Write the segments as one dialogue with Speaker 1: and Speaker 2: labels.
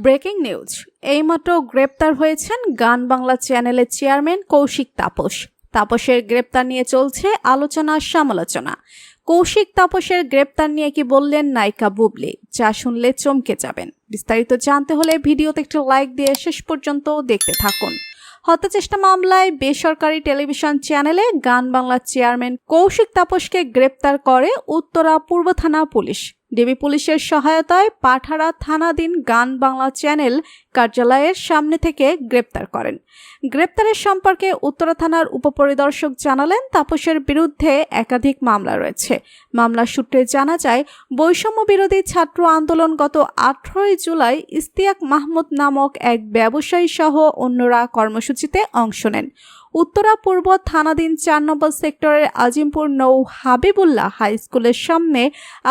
Speaker 1: Breaking news. এইমাত্র গ্রেপ্তার হয়েছেন গান বাংলা চ্যানেলের চেয়ারম্যান কৌশিক তাপস। তাপসের গ্রেপ্তার নিয়ে চলছে আলোচনা সমালোচনা। কৌশিক তাপসের গ্রেপ্তার নিয়ে কি বললেন নায়িকা বুবলি, যা শুনলে চমকে যাবেন। বিস্তারিত জানতে হলে ভিডিওতে একটি লাইক দিয়ে শেষ পর্যন্ত দেখতে থাকুন। হত্যাচেষ্টা মামলায় বেসরকারি টেলিভিশন চ্যানেলে গান বাংলার চেয়ারম্যান কৌশিক তাপসকে গ্রেপ্তার করে উত্তরা পূর্ব থানা পুলিশ। ডিবি পুলিশের সহায়তায় পাঠারা থানাধীন গান বাংলা চ্যানেল কার্যালয়ের সামনে থেকে গ্রেপ্তার করেন। গ্রেপ্তারের সম্পর্কে উত্তরা থানার উপপরিদর্শক জানালেন, তাপসের বিরুদ্ধে একাধিক মামলা রয়েছে। মামলার সূত্রে জানা যায়, বৈষম্য বিরোধী ছাত্র আন্দোলন গত 18 জুলাই ইশতিয়াক মাহমুদ নামক এক ব্যবসায়ী সহ অন্যরা কর্মসূচিতে অংশ নেন। উত্তরা পূর্ব থানাধীন 4 নম্বর সেক্টরের আজিমপুর নৌ হাবিবুল্লাহ হাই স্কুলের সামনে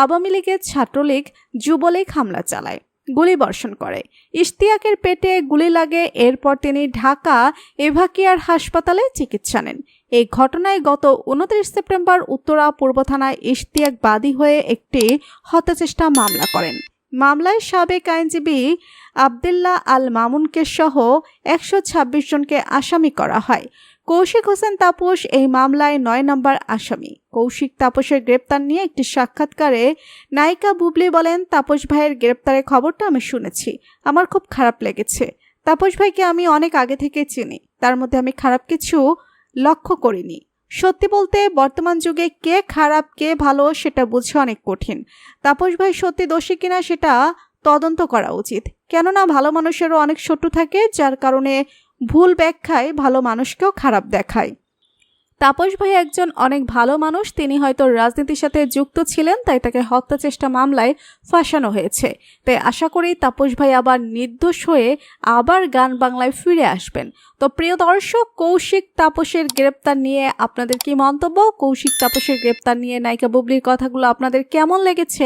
Speaker 1: আওয়ামী লীগের ছাত্রলীগ যুবলীগ হামলা চালায়, গুলিবর্ষণ করে। ইশতিয়াকের পেটে গুলি লাগে। এরপর তিনি ঢাকা এভাকিয়ার হাসপাতালে চিকিৎসা নেন। এই ঘটনায় গত 29 সেপ্টেম্বর উত্তরা পূর্ব থানায় ইশতিয়াক বাদী হয়ে একটি হত্যাচেষ্টা মামলা করেন। মামলায় সাবেক আইনজীবী আবদুল্লাহ আল মামুনকে সহ 126 জনকে আসামি করা হয়। কৌশিক হোসেন তাপস এই মামলায় 9 নম্বর আসামি। কৌশিক তাপসের গ্রেপ্তার নিয়ে একটি সাক্ষাৎকারে নায়িকা বুবলি বলেন, তাপস ভাইয়ের গ্রেপ্তারের খবরটা আমি শুনেছি, আমার খুব খারাপ লেগেছে। তাপস ভাইকে আমি অনেক আগে থেকে চিনি, তার মধ্যে আমি খারাপ কিছু লক্ষ্য করিনি। সত্যি বলতে বর্তমান যুগে কে খারাপ কে ভালো সেটা বোঝা অনেক কঠিন। তাপস ভাই সত্যি দোষী কিনা সেটা তদন্ত করা উচিত, কেননা ভালো মানুষেরও অনেক শত্রু থাকে, যার কারণে ভুল ব্যাখ্যায় ভালো মানুষকেও খারাপ দেখায়। তাপস ভাই একজন অনেক ভালো মানুষ, তিনি হয়তো রাজনীতির সাথে যুক্ত ছিলেন, তাই তাকে হত্যা চেষ্টা মামলায় ফাঁসানো হয়েছে। তাই আশা করি তাপস ভাই আবার নির্দোষ হয়ে আবার গান বাংলায় ফিরে আসবেন। তো প্রিয় দর্শক, কৌশিক তাপসের গ্রেপ্তার নিয়ে আপনাদের কি মন্তব্য? কৌশিক তাপসের গ্রেপ্তার নিয়ে নায়িকা বুবলির কথাগুলো আপনাদের কেমন লেগেছে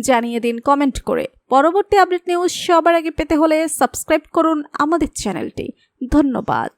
Speaker 1: জানিয়ে দিন কমেন্ট করে। পরবর্তী আপডেট নিউজ সবার আগে পেতে হলে সাবস্ক্রাইব করুন আমাদের চ্যানেলটি। ধন্যবাদ।